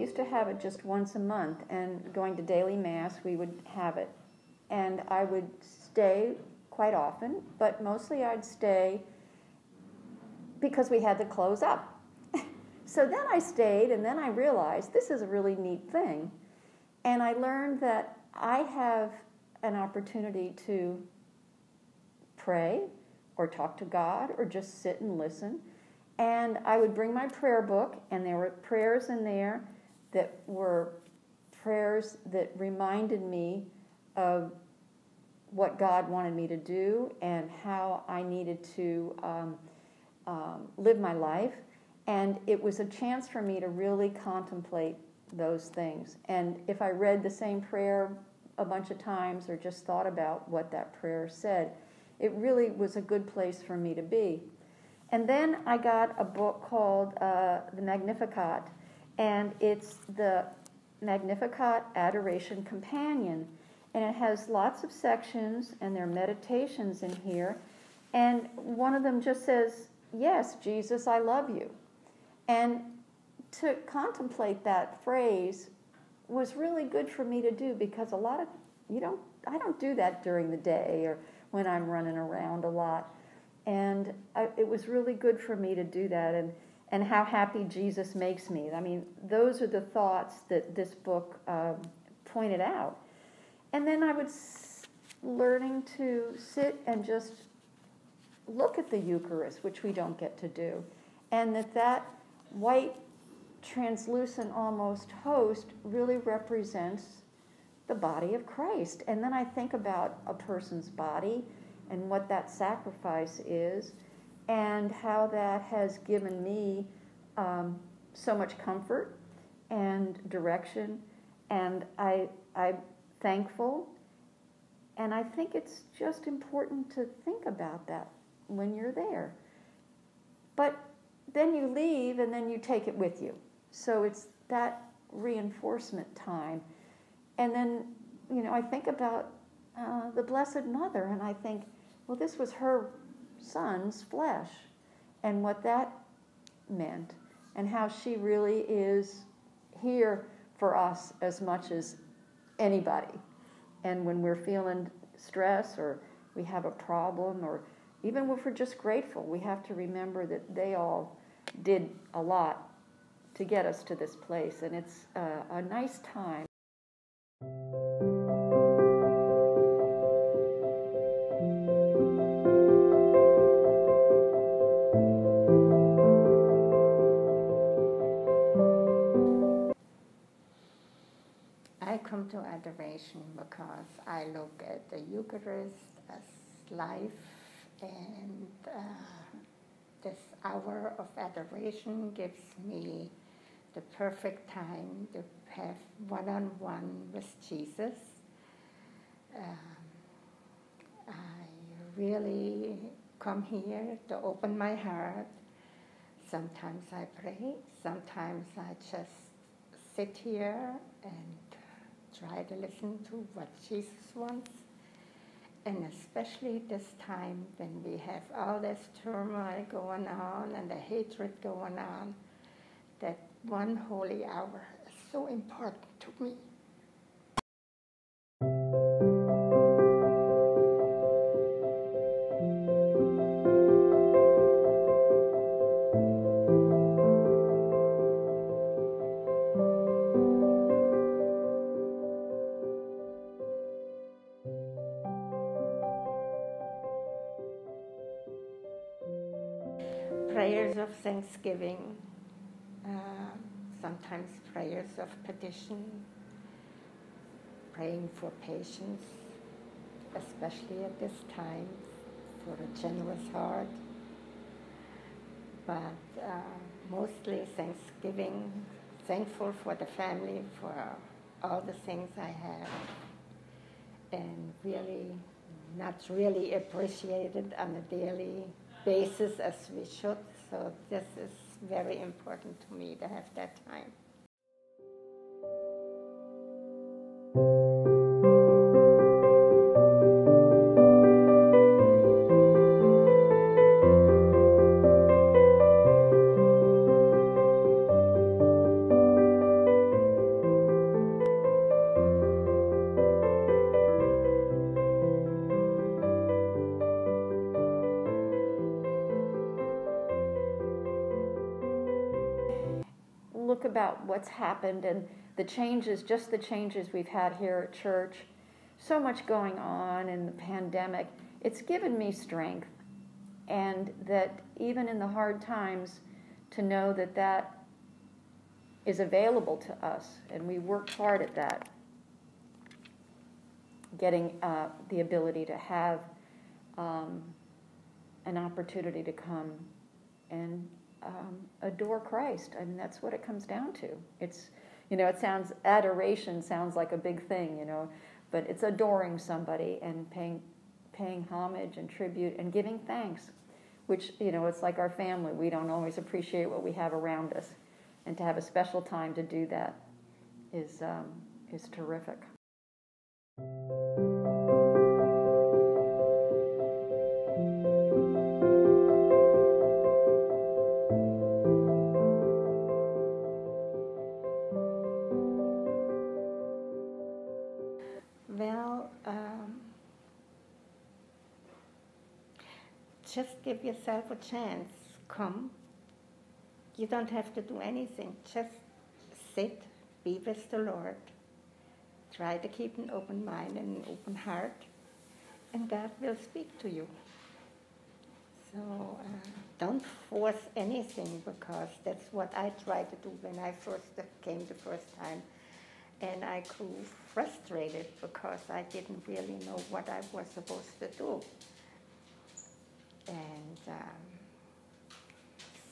used to have it just once a month, and going to daily Mass, we would have it. And I would stay quite often, but mostly I'd stay because we had to close up. So then I stayed, and then I realized this is a really neat thing. And I learned that I have an opportunity to pray or talk to God or just sit and listen. And I would bring my prayer book, and there were prayers in there that were prayers that reminded me of what God wanted me to do and how I needed to live my life. And it was a chance for me to really contemplate those things. And if I read the same prayer a bunch of times or just thought about what that prayer said, it really was a good place for me to be. And then I got a book called the Magnificat, and it's the Magnificat Adoration Companion. And it has lots of sections, and there are meditations in here. And one of them just says, "Yes, Jesus, I love you." And to contemplate that phrase was really good for me to do, because I don't do that during the day or when I'm running around a lot. And it was really good for me to do that, and how happy Jesus makes me. I mean, those are the thoughts that this book pointed out. And then I was learning to sit and just look at the Eucharist, which we don't get to do, and that white, translucent almost host really represents the body of Christ. And then I think about a person's body and what that sacrifice is, and how that has given me so much comfort and direction. And I'm thankful, and I think it's just important to think about that when you're there. But then you leave, and then you take it with you. So it's that reinforcement time. And then, I think about the Blessed Mother, and I think, well, this was her son's flesh, and what that meant, and how she really is here for us as much as anybody. And when we're feeling stress, or we have a problem, or even if we're just grateful, we have to remember that they all did a lot to get us to this place, and it's a nice time. I come to adoration because I look at the Eucharist as life, and this hour of adoration gives me the perfect time to have one-on-one with Jesus. I really come here to open my heart. Sometimes I pray, sometimes I just sit here and try to listen to what Jesus wants. And especially this time when we have all this turmoil going on and the hatred going on, that one holy hour is so important to me. Prayers of thanksgiving, sometimes prayers of petition, praying for patience, especially at this time, for a generous heart. But mostly thanksgiving, thankful for the family, for all the things I have, and really not really appreciated on a daily basis as we should. So this is very important to me to have that time. look about what's happened and the changes, just the changes we've had here at church, so much going on in the pandemic, it's given me strength. And that even in the hard times, to know that that is available to us, and we worked hard at that, getting the ability to have an opportunity to come and adore Christ. I mean, that's what it comes down to. It's, it sounds, adoration sounds like a big thing, but it's adoring somebody and paying homage and tribute and giving thanks, which, it's like our family. We don't always appreciate what we have around us. And to have a special time to do that is terrific. Well, just give yourself a chance. Come. You don't have to do anything. Just sit, be with the Lord. Try to keep an open mind and an open heart, and God will speak to you. So don't force anything, because that's what I tried to do when I first came the first time. And I grew frustrated because I didn't really know what I was supposed to do. And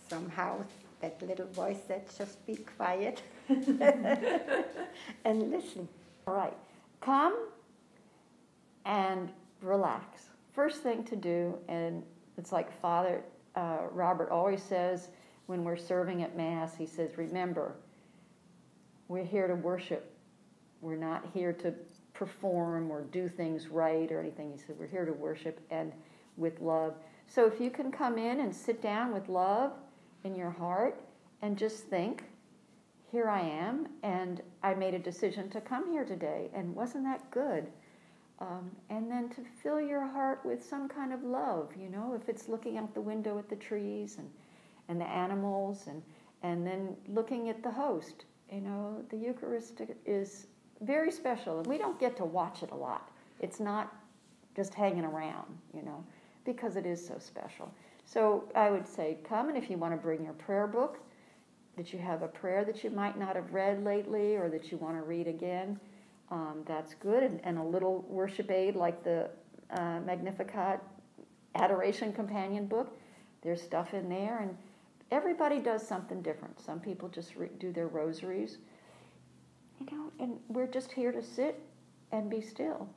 somehow that little voice said, just be quiet and listen. All right, come and relax. First thing to do, and it's like Father Robert always says when we're serving at Mass, he says, remember, we're here to worship. We're not here to perform or do things right or anything. He said, we're here to worship and with love. So if you can come in and sit down with love in your heart and just think, here I am, and I made a decision to come here today, and wasn't that good? And then to fill your heart with some kind of love, if it's looking out the window at the trees and the animals, and then looking at the host. The Eucharist is very special, and we don't get to watch it a lot. It's not just hanging around, because it is so special. So I would say come, and if you want to bring your prayer book, that you have a prayer that you might not have read lately or that you want to read again, that's good. And a little worship aid like the Magnificat Adoration companion book. There's stuff in there, and everybody does something different. Some people just do their rosaries, and we're just here to sit and be still.